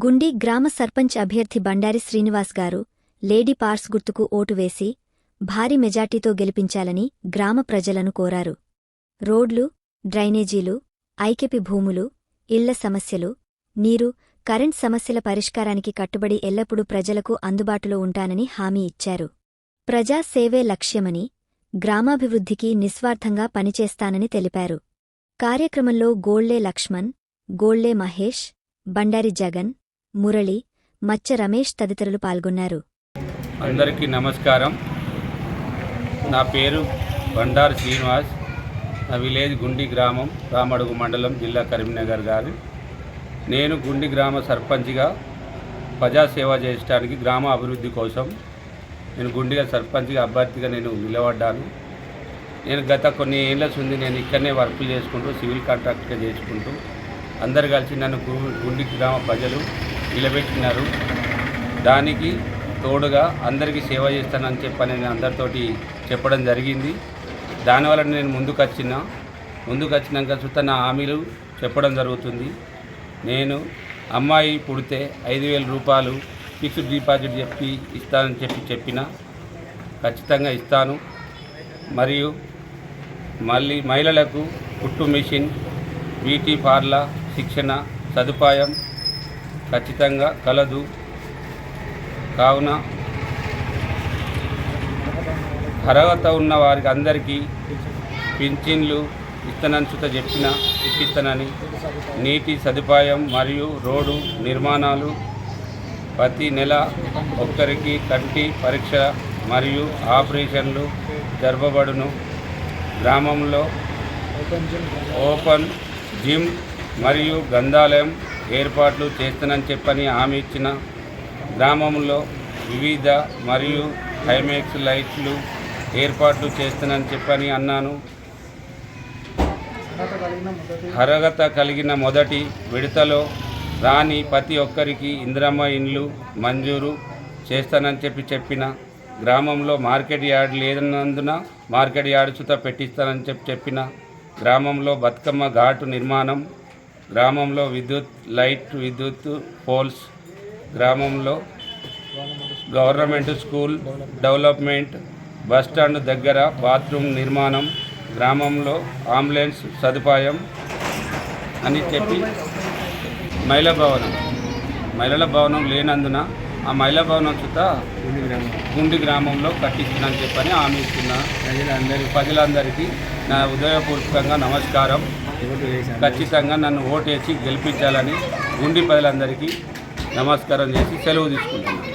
గుండి గ్రామ సర్పంచ్ అభ్యర్థి బండారి శ్రీనివాస్ గారు లేడీ పార్స్ గుర్తుకు ఓటు వేసి భారీ మెజార్టీతో గెలిపించాలని గ్రామ ప్రజలను కోరారు. రోడ్లు, డ్రైనేజీలు, ఐకెపి భూములు, ఇళ్ల సమస్యలు, నీరు, కరెంట్ సమస్యల పరిష్కారానికి కట్టుబడి ఎల్లప్పుడూ ప్రజలకు అందుబాటులో ఉంటానని హామీ ఇచ్చారు. ప్రజా సేవే లక్ష్యమని, గ్రామాభివృద్ధికి నిస్వార్థంగా పనిచేస్తానని తెలిపారు. కార్యక్రమంలో గోళ్లే లక్ష్మణ్, గోళ్లే మహేష్, బండారి జగన్, మురళి, మచ్చ రమేష్ తదితరులు పాల్గొన్నారు. అందరికీ నమస్కారం. నా పేరు బండారి శ్రీనివాస్. నా విలేజ్ గుండి గ్రామం, రామడుగు మండలం, జిల్లా కరీంనగర్ గారు. నేను గుండి గ్రామ సర్పంచ్గా ప్రజాసేవ చేయడానికి, గ్రామ అభివృద్ధి కోసం నేను గుండిగా సర్పంచ్గా అభ్యర్థిగా నేను నిలబడ్డాను. నేను గత కొన్ని ఏళ్ళ నుండి నేను ఇక్కడనే వర్కులు చేసుకుంటూ, సివిల్ కాంట్రాక్ట్గా చేసుకుంటూ అందరు కలిసి నన్ను గుండి గ్రామ ప్రజలు నిలబెట్టినారు. దానికి తోడుగా అందరికీ సేవ చేస్తానని చెప్పని నేను అందరితోటి చెప్పడం జరిగింది. దానివల్ల నేను ముందుకు వచ్చినాక సుత నా హామీలు చెప్పడం జరుగుతుంది. నేను అమ్మాయి పుడితే 5,000 రూపాయలు ఫిక్స్డ్ డిపాజిట్ ఇస్తానని చెప్పిన ఖచ్చితంగా ఇస్తాను. మరియు మళ్ళీ మహిళలకు కుట్టు మిషన్, బ్యూటీ పార్లర్ శిక్షణ సదుపాయం ఖచ్చితంగా కలదు. కావున అర్హత ఉన్న వారికి అందరికీ పింఛన్లు ఇస్తానని ఇప్పిస్తానని, నీటి సదుపాయం మరియు రోడ్డు నిర్మాణాలు, ప్రతి నెల ఒక్కరికి కంటి పరీక్ష మరియు ఆపరేషన్లు జరపబడును. గ్రామంలో ఓపెన్ జిమ్ మరియు గ్రంథాలయం ఏర్పాట్లు చేస్తానని చెప్పని హామీ ఇచ్చిన. గ్రామంలో వివిధ మరియు హైమాక్స్ లైట్లు ఏర్పాట్లు చేస్తానని చెప్పని అన్నాను. అర్హత కలిగిన మొదటి విడతలో రాని ప్రతి ఒక్కరికి ఇందిరమ్మ ఇండ్లు మంజూరు చేస్తానని చెప్పిన. గ్రామంలో మార్కెట్ యార్డ్ లేదన్నందున మార్కెట్ యార్డ్ సుత పెట్టిస్తానని చెప్పిన. గ్రామంలో బతుకమ్మ ఘాటు నిర్మాణం, గ్రామంలో విద్యుత్ పోల్స్, గ్రామంలో గవర్నమెంట్ స్కూల్ డెవలప్మెంట్, బస్టాండ్ దగ్గర బాత్రూమ్ నిర్మాణం, గ్రామంలో అంబులెన్స్ సదుపాయం అని చెప్పి మహిళల భవనం లేనందున ఆ మహిళా భవనం చుట్ట గుండి గ్రామంలో కట్టిస్తున్నానని చెప్పని హామీ ఇస్తున్నా. ప్రజలందరికీ నా హృదయపూర్వకంగా నమస్కారం. ఖచ్చితంగా నన్ను ఓటేసి గెలిపించాలని గుండి ప్రజలందరికీ నమస్కారం చేసి సెలవు తీసుకుంటున్నాను.